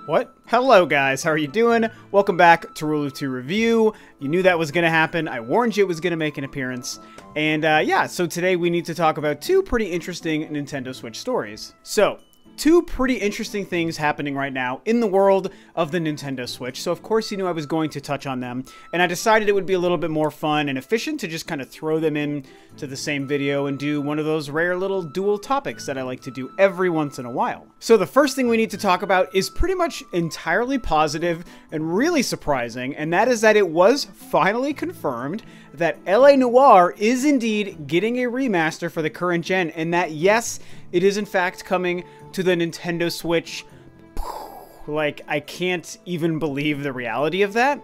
What? Hello guys, how are you doing? Welcome back to Rule of Two Review. You knew that was going to happen. I warned you it was going to make an appearance. And yeah, so today we need to talk about two pretty interesting Nintendo Switch stories. So, two pretty interesting things happening right now in the world of the Nintendo Switch. So of course you knew I was going to touch on them. And I decided it would be a little bit more fun and efficient to just kind of throw them in to the same video and do one of those rare little dual topics that I like to do every once in a while. So the first thing we need to talk about is pretty much entirely positive and really surprising, and that is that it was finally confirmed that LA Noire is indeed getting a remaster for the current gen, and that yes, it is in fact coming to the Nintendo Switch. Like, I can't even believe the reality of that.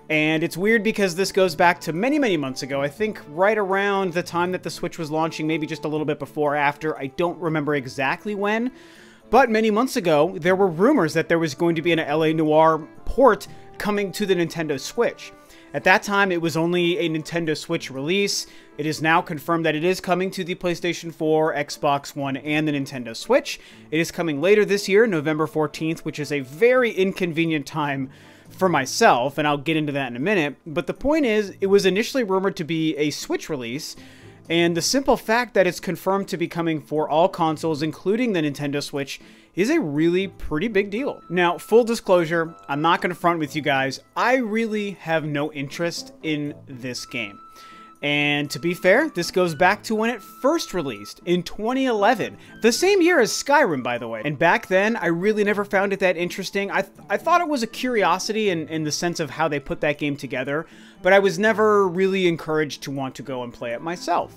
And it's weird because this goes back to many, many months ago. I think right around the time that the Switch was launching, maybe just a little bit before or after. I don't remember exactly when. But many months ago, there were rumors that there was going to be an LA Noire port coming to the Nintendo Switch. At that time, it was only a Nintendo Switch release. It is now confirmed that it is coming to the PlayStation 4, Xbox One, and the Nintendo Switch. It is coming later this year, November 14th, which is a very inconvenient time for myself, and I'll get into that in a minute. But the point is, it was initially rumored to be a Switch release, and the simple fact that it's confirmed to be coming for all consoles, including the Nintendo Switch, is a really pretty big deal. Now, full disclosure, I'm not going to front with you guys. I really have no interest in this game. And to be fair, this goes back to when it first released in 2011, the same year as Skyrim, by the way. And back then, I really never found it that interesting. I thought it was a curiosity in the sense of how they put that game together, but I was never really encouraged to want to go and play it myself.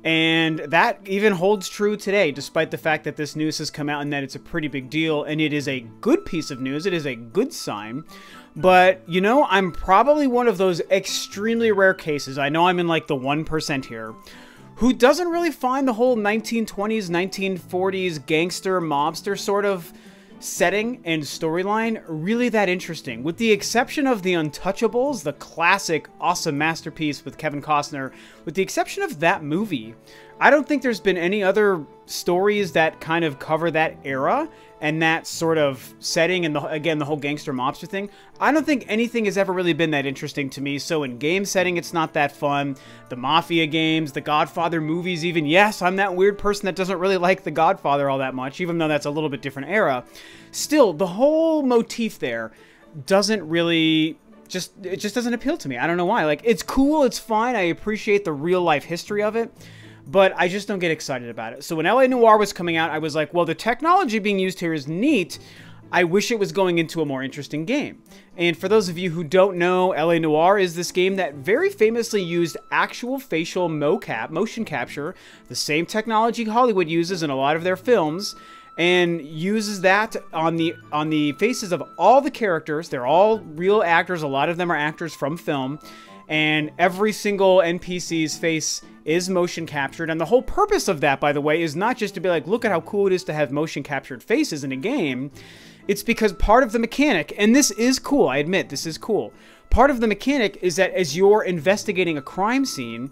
And that even holds true today, despite the fact that this news has come out and that it's a pretty big deal, and it is a good piece of news, it is a good sign. But, you know, I'm probably one of those extremely rare cases, I know I'm in like the 1% here, who doesn't really find the whole 1920s, 1940s gangster, mobster sort of setting and storyline really that interesting. With the exception of The Untouchables, the classic awesome masterpiece with Kevin Costner, with the exception of that movie, I don't think there's been any other stories that kind of cover that era and that sort of setting and, again, the whole gangster mobster thing. I don't think anything has ever really been that interesting to me. So in game setting, it's not that fun. The Mafia games, the Godfather movies even. Yes, I'm that weird person that doesn't really like the Godfather all that much, even though that's a little bit different era. Still, the whole motif there doesn't really... it just doesn't appeal to me. I don't know why. Like, it's cool, it's fine. I appreciate the real life history of it, but I just don't get excited about it. So when LA Noire was coming out, I was like, well, the technology being used here is neat. I wish it was going into a more interesting game. And for those of you who don't know, LA Noire is this game that very famously used actual facial mocap, motion capture, the same technology Hollywood uses in a lot of their films, and uses that on the faces of all the characters. They're all real actors. A lot of them are actors from film. And every single NPC's face is motion captured. And the whole purpose of that, by the way, is not just to be like, look at how cool it is to have motion captured faces in a game. It's because part of the mechanic, and this is cool, I admit, this is cool. Part of the mechanic is that as you're investigating a crime scene,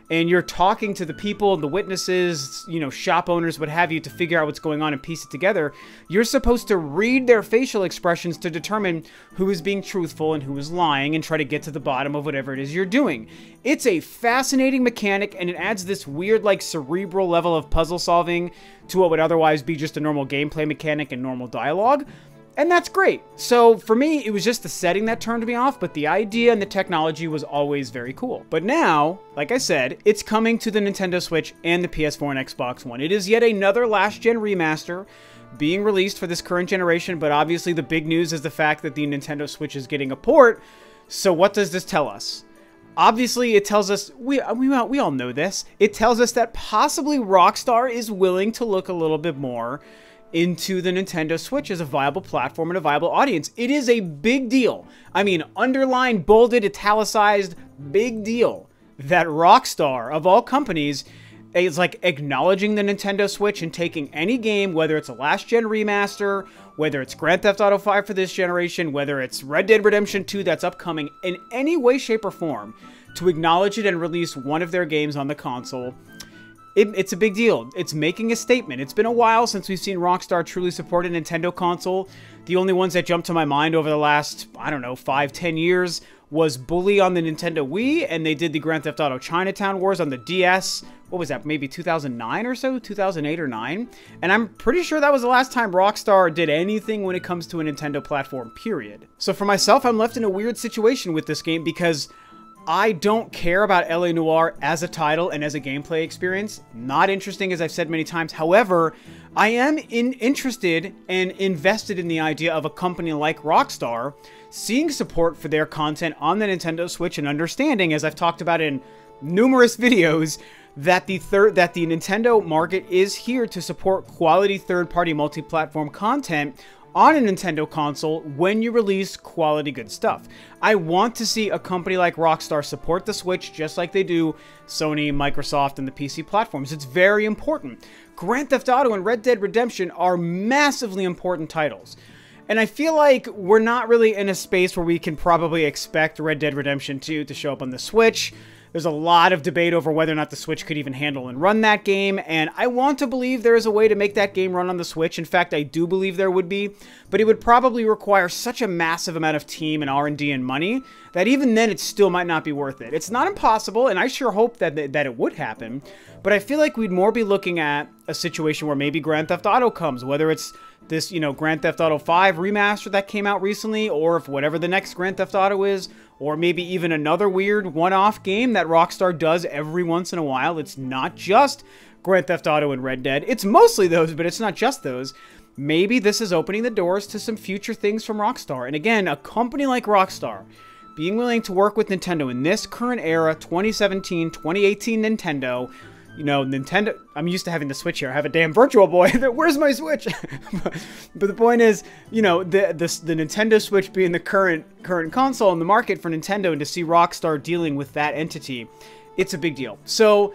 and you're talking to the people, the witnesses, you know, shop owners, what have you, to figure out what's going on and piece it together, you're supposed to read their facial expressions to determine who is being truthful and who is lying and try to get to the bottom of whatever it is you're doing. It's a fascinating mechanic, and it adds this weird, like, cerebral level of puzzle solving to what would otherwise be just a normal gameplay mechanic and normal dialogue. And that's great. So for me, it was just the setting that turned me off, but the idea and the technology was always very cool. But now, like I said, it's coming to the Nintendo Switch and the PS4 and Xbox One. It is yet another last-gen remaster being released for this current generation, but obviously the big news is the fact that the Nintendo Switch is getting a port. So what does this tell us? Obviously, it tells us, we all know this, it tells us that possibly Rockstar is willing to look a little bit more into the Nintendo Switch as a viable platform and a viable audience. It is a big deal. I mean, underlined, bolded, italicized, big deal that Rockstar, of all companies, is like acknowledging the Nintendo Switch and taking any game, whether it's a last-gen remaster, whether it's Grand Theft Auto 5 for this generation, whether it's Red Dead Redemption 2 that's upcoming, in any way, shape, or form, to acknowledge it and release one of their games on the console it's a big deal. It's making a statement. It's been a while since we've seen Rockstar truly support a Nintendo console. The only ones that jumped to my mind over the last, I don't know, 5-10 years was Bully on the Nintendo Wii, and they did the Grand Theft Auto Chinatown Wars on the DS. What was that, maybe 2009 or so? 2008 or 9? And I'm pretty sure that was the last time Rockstar did anything when it comes to a Nintendo platform, period. So for myself, I'm left in a weird situation with this game because I don't care about LA Noire as a title and as a gameplay experience. Not interesting, as I've said many times. However, I am interested and invested in the idea of a company like Rockstar seeing support for their content on the Nintendo Switch and understanding, as I've talked about in numerous videos, that the Nintendo market is here to support quality third-party multi-platform content on a Nintendo console when you release quality good stuff. I want to see a company like Rockstar support the Switch just like they do Sony, Microsoft, and the PC platforms. It's very important. Grand Theft Auto and Red Dead Redemption are massively important titles. And I feel like we're not really in a space where we can probably expect Red Dead Redemption 2 to show up on the Switch. There's a lot of debate over whether or not the Switch could even handle and run that game, and I want to believe there is a way to make that game run on the Switch. In fact, I do believe there would be, but it would probably require such a massive amount of team and R&D and money that even then it still might not be worth it. It's not impossible, and I sure hope that it would happen, but I feel like we'd more be looking at a situation where maybe Grand Theft Auto comes, whether it's this, Grand Theft Auto 5 remaster that came out recently, or if whatever the next Grand Theft Auto is, or maybe even another weird one-off game that Rockstar does every once in a while. It's not just Grand Theft Auto and Red Dead. It's mostly those, but it's not just those. Maybe this is opening the doors to some future things from Rockstar. And again, a company like Rockstar being willing to work with Nintendo in this current era, 2017, 2018 Nintendo, Nintendo, I'm used to having the Switch here. I have a damn Virtual Boy. Where's my Switch? But the point is, the Nintendo Switch being the current console in the market for Nintendo, and to see Rockstar dealing with that entity, it's a big deal. So,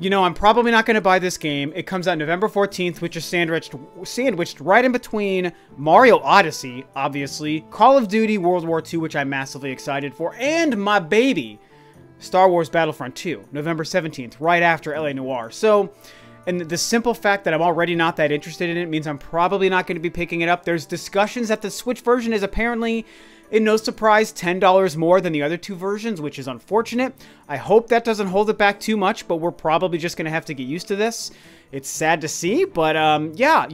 I'm probably not going to buy this game. It comes out November 14th, which is sandwiched right in between Mario Odyssey, obviously, Call of Duty World War II, which I'm massively excited for, and my baby, Star Wars Battlefront 2, November 17th, right after LA Noire. So, and the simple fact that I'm already not that interested in it means I'm probably not going to be picking it up. There's discussions that the Switch version is apparently, in no surprise, $10 more than the other two versions, which is unfortunate. I hope that doesn't hold it back too much, but we're probably just going to have to get used to this. It's sad to see, but yeah,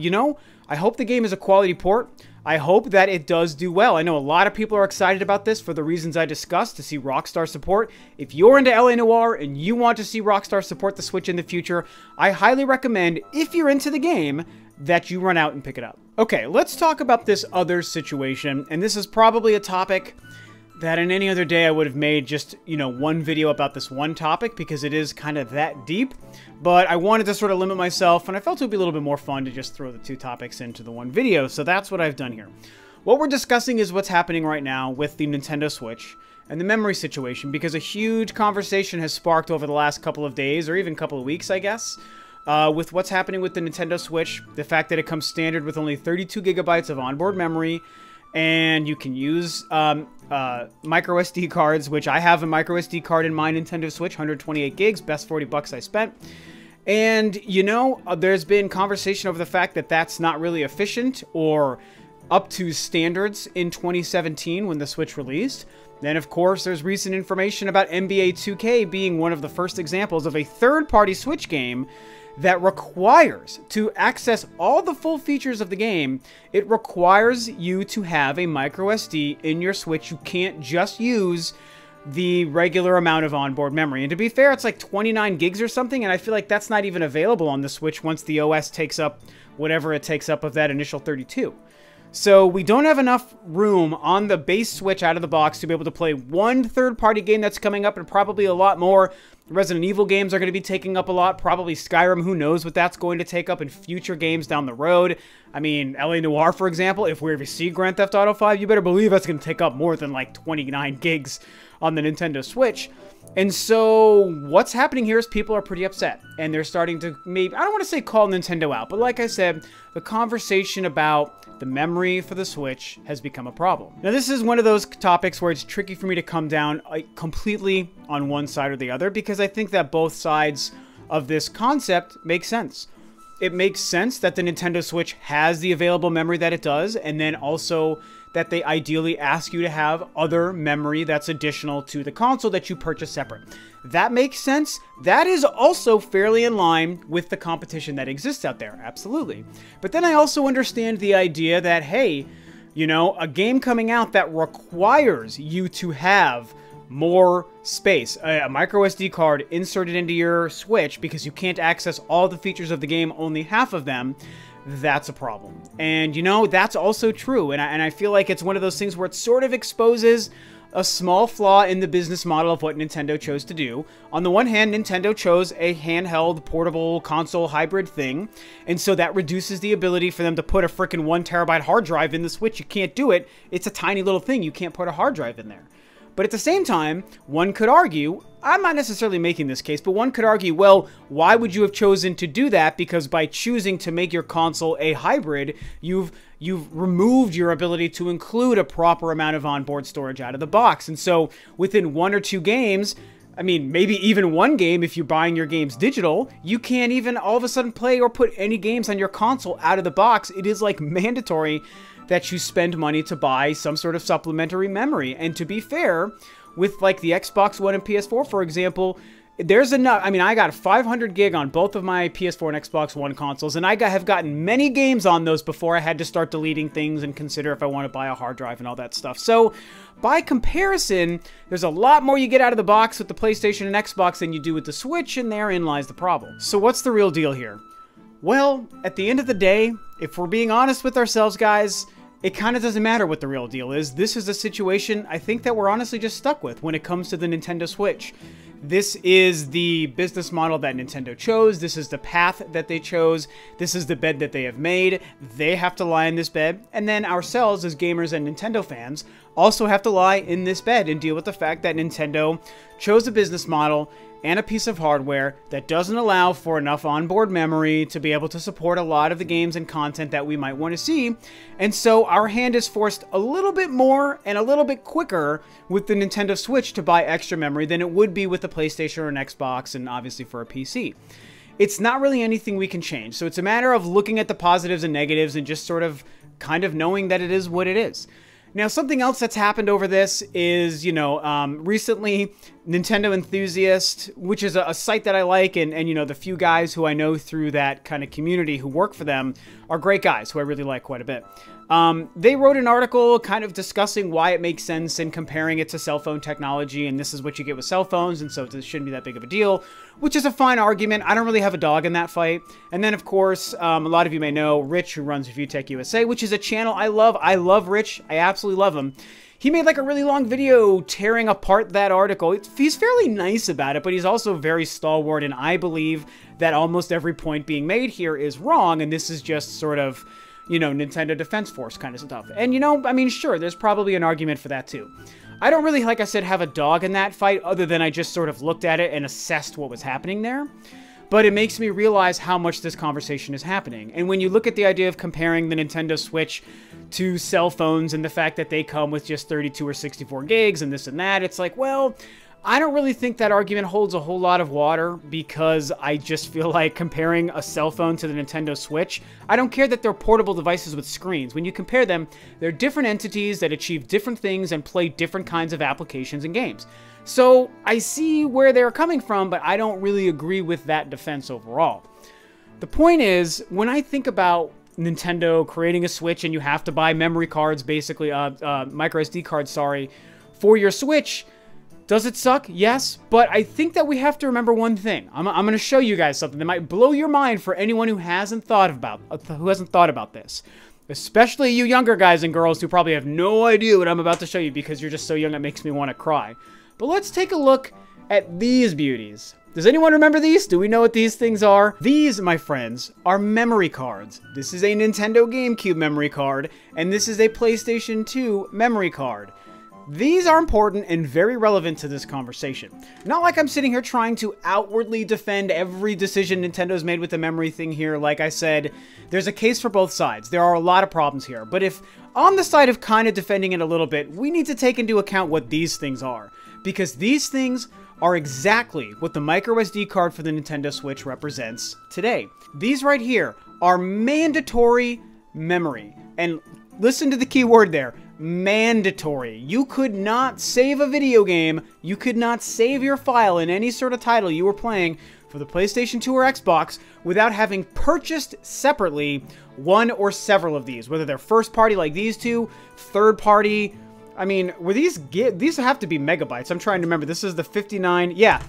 I hope the game is a quality port. I hope that it does do well. I know a lot of people are excited about this for the reasons I discussed, to see Rockstar support. If you're into LA Noire and you want to see Rockstar support the Switch in the future, I highly recommend, if you're into the game, that you run out and pick it up. Okay, let's talk about this other situation, and this is probably a topic that in any other day I would have made just, one video about this one topic, because it is kind of that deep. But I wanted to sort of limit myself, and I felt it would be a little bit more fun to just throw the two topics into the one video, so that's what I've done here. What we're discussing is what's happening right now with the Nintendo Switch and the memory situation, because a huge conversation has sparked over the last couple of days, or even couple of weeks, I guess, with what's happening with the Nintendo Switch, the fact that it comes standard with only 32 gigabytes of onboard memory, and you can use micro SD cards, which I have a micro SD card in my Nintendo Switch, 128 gigs, best 40 bucks I spent. And, there's been conversation over the fact that that's not really efficient or up to standards in 2017 when the Switch released. Then, of course, there's recent information about NBA 2K being one of the first examples of a third-party Switch game that requires, to access all the full features of the game, it requires you to have a micro SD in your Switch. You can't just use the regular amount of onboard memory. And to be fair, it's like 29 gigs or something, and I feel like that's not even available on the Switch once the OS takes up whatever it takes up of that initial 32. So we don't have enough room on the base Switch out of the box to be able to play one third-party game that's coming up, and probably a lot more. Resident Evil games are going to be taking up a lot. Probably Skyrim, who knows what that's going to take up in future games down the road. I mean, LA Noire, for example, if we ever see Grand Theft Auto 5, you better believe that's going to take up more than like 29 gigs on the Nintendo Switch. And so what's happening here is people are pretty upset, and they're starting to maybe, I don't want to say call Nintendo out, but like I said, the conversation about the memory for the Switch has become a problem. Now, this is one of those topics where it's tricky for me to come down completely on one side or the other, because I think that both sides of this concept makes sense. It makes sense that the Nintendo Switch has the available memory that it does, and then also that they ideally ask you to have other memory that's additional to the console that you purchase separate. That makes sense. That is also fairly in line with the competition that exists out there, absolutely. But then I also understand the idea that, hey, you know, a game coming out that requires you to have more space, a micro SD card inserted into your Switch because you can't access all the features of the game, only half of them, that's a problem. And, you know, that's also true. And I feel like it's one of those things where it sort of exposes a small flaw in the business model of what Nintendo chose to do. On the one hand, Nintendo chose a handheld, portable console hybrid thing, and so that reduces the ability for them to put a frickin' 1 terabyte hard drive in the Switch. You can't do it. It's a tiny little thing. You can't put a hard drive in there. But at the same time, one could argue, I'm not necessarily making this case, but one could argue, well, why would you have chosen to do that? Because by choosing to make your console a hybrid, you've removed your ability to include a proper amount of onboard storage out of the box. And so within 1 or 2 games, I mean, maybe even 1 game if you're buying your games digital, you can't even all of a sudden play or put any games on your console out of the box. It is like mandatory that you spend money to buy some sort of supplementary memory. And to be fair, with like the Xbox One and PS4, for example, there's enough. I mean, I got 500 gig on both of my PS4 and Xbox One consoles, and I have gotten many games on those before I had to start deleting things and consider if I want to buy a hard drive and all that stuff. So by comparison, there's a lot more you get out of the box with the PlayStation and Xbox than you do with the Switch, and therein lies the problem. So what's the real deal here? Well, at the end of the day, if we're being honest with ourselves, guys, it kind of doesn't matter what the real deal is. This is a situation I think that we're honestly just stuck with when it comes to the Nintendo Switch. This is the business model that Nintendo chose. This is the path that they chose. This is the bed that they have made. They have to lie in this bed. And then ourselves as gamers and Nintendo fans also have to lie in this bed and deal with the fact that Nintendo chose a business model and a piece of hardware that doesn't allow for enough onboard memory to be able to support a lot of the games and content that we might want to see. And so our hand is forced a little bit more and a little bit quicker with the Nintendo Switch to buy extra memory than it would be with a PlayStation or an Xbox, and obviously for a PC. It's not really anything we can change. So it's a matter of looking at the positives and negatives and just sort of kind of knowing that it is what it is. Now, something else that's happened over this is, you know, recently Nintendo Enthusiast, which is a site that I like, and you know, the few guys who I know through that kind of community who work for them are great guys who I really like quite a bit. They wrote an article kind of discussing why it makes sense and comparing it to cell phone technology, and this is what you get with cell phones, and so this shouldn't be that big of a deal, which is a fine argument. I don't really have a dog in that fight. And then, of course, a lot of you may know Rich, who runs Review Tech USA, which is a channel I love. I love Rich. I absolutely love him. He made like a really long video tearing apart that article. He's fairly nice about it, but he's also very stalwart, and I believe that almost every point being made here is wrong, and this is just sort of, you know, Nintendo Defense Force kind of stuff. And, you know, I mean, sure, there's probably an argument for that too. I don't really, like I said, have a dog in that fight other than I just sort of looked at it and assessed what was happening there. But it makes me realize how much this conversation is happening. And when you look at the idea of comparing the Nintendo Switch to cell phones and the fact that they come with just 32 or 64 gigs and this and that, it's like, well, I don't really think that argument holds a whole lot of water, because I just feel like comparing a cell phone to the Nintendo Switch, I don't care that they're portable devices with screens. When you compare them, they're different entities that achieve different things and play different kinds of applications and games. So I see where they're coming from, but I don't really agree with that defense overall. The point is, when I think about Nintendo creating a Switch and you have to buy memory cards, basically, micro SD cards, sorry, for your Switch, does it suck? Yes, but I think that we have to remember one thing. I'm going to show you guys something that might blow your mind for anyone who hasn't thought about this. Especially you younger guys and girls who probably have no idea what I'm about to show you because you're just so young it makes me want to cry. But let's take a look at these beauties. Does anyone remember these? Do we know what these things are? These, my friends, are memory cards. This is a Nintendo GameCube memory card, and this is a PlayStation 2 memory card. These are important and very relevant to this conversation. Not like I'm sitting here trying to outwardly defend every decision Nintendo's made with the memory thing here. Like I said, there's a case for both sides. There are a lot of problems here. But if on the side of kind of defending it a little bit, we need to take into account what these things are. Because these things are exactly what the microSD card for the Nintendo Switch represents today. These right here are mandatory memory. And listen to the key word there, mandatory. You could not save a video game, you could not save your file in any sort of title you were playing for the PlayStation 2 or Xbox without having purchased separately one or several of these, whether they're first party like these two, third party. I mean, were these have to be megabytes. I'm trying to remember. This is the 59, yeah,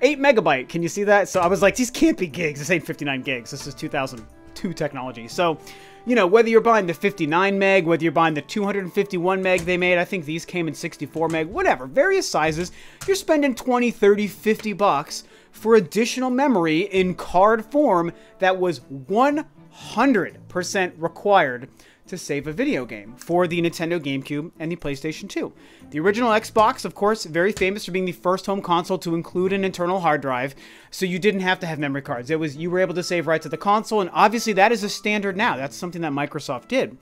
8 megabyte. Can you see that? So I was like, these can't be gigs. This ain't 59 gigs. This is 2002 technology. So, you know, whether you're buying the 59 meg, whether you're buying the 251 meg they made, I think these came in 64 meg, whatever, various sizes, you're spending 20, 30, 50 bucks for additional memory in card form that was 100% required to save a video game for the Nintendo GameCube and the PlayStation 2. The original Xbox, of course, very famous for being the first home console to include an internal hard drive, so you didn't have to have memory cards. You were able to save right to the console, and obviously that is a standard now. That's something that Microsoft did.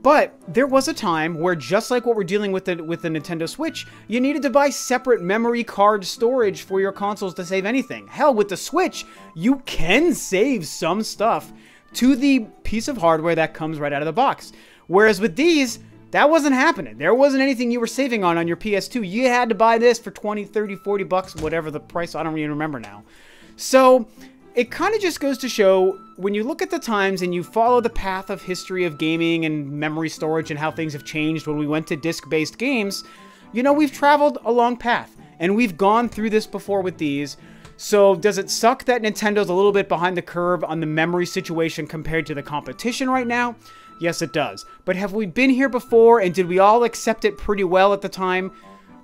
But there was a time where, just like what we're dealing with the Nintendo Switch, you needed to buy separate memory card storage for your consoles to save anything. Hell, with the Switch, you can save some stuff to the piece of hardware that comes right out of the box. Whereas with these, that wasn't happening. There wasn't anything you were saving on your PS2. You had to buy this for 20, 30, 40 bucks, whatever the price, I don't even remember now. So it kind of just goes to show, when you look at the times and you follow the path of history of gaming and memory storage and how things have changed when we went to disc-based games, you know, we've traveled a long path. And we've gone through this before with these. So does it suck that Nintendo's a little bit behind the curve on the memory situation compared to the competition right now? Yes, it does. But have we been here before, and did we all accept it pretty well at the time?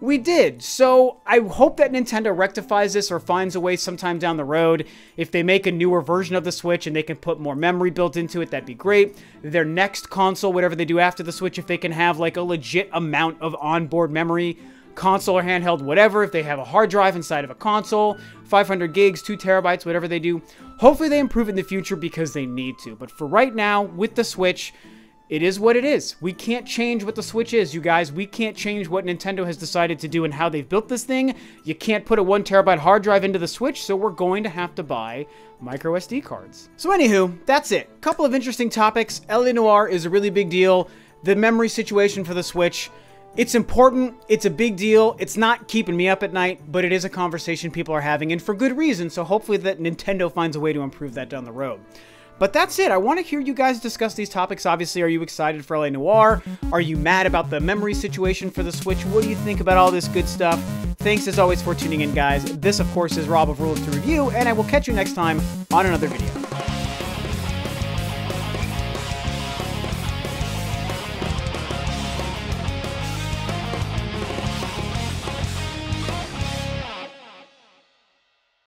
We did. So I hope that Nintendo rectifies this or finds a way sometime down the road. If they make a newer version of the Switch and they can put more memory built into it, that'd be great. Their next console, whatever they do after the Switch, if they can have like a legit amount of onboard memory, console or handheld, whatever, if they have a hard drive inside of a console, 500 gigs, 2 terabytes, whatever they do, hopefully they improve in the future because they need to. But for right now, with the Switch, it is what it is. We can't change what the Switch is, you guys. We can't change what Nintendo has decided to do and how they've built this thing. You can't put a 1 terabyte hard drive into the Switch, so we're going to have to buy micro SD cards. So anywho, that's it. Couple of interesting topics. LA Noire is a really big deal. The memory situation for the Switch, it's important, it's a big deal, it's not keeping me up at night, but it is a conversation people are having, and for good reason, so hopefully that Nintendo finds a way to improve that down the road. But that's it. I want to hear you guys discuss these topics. Obviously, are you excited for LA Noire? Are you mad about the memory situation for the Switch? What do you think about all this good stuff? Thanks as always for tuning in, guys. This, of course, is Rob of Rule of Two Review, and I will catch you next time on another video.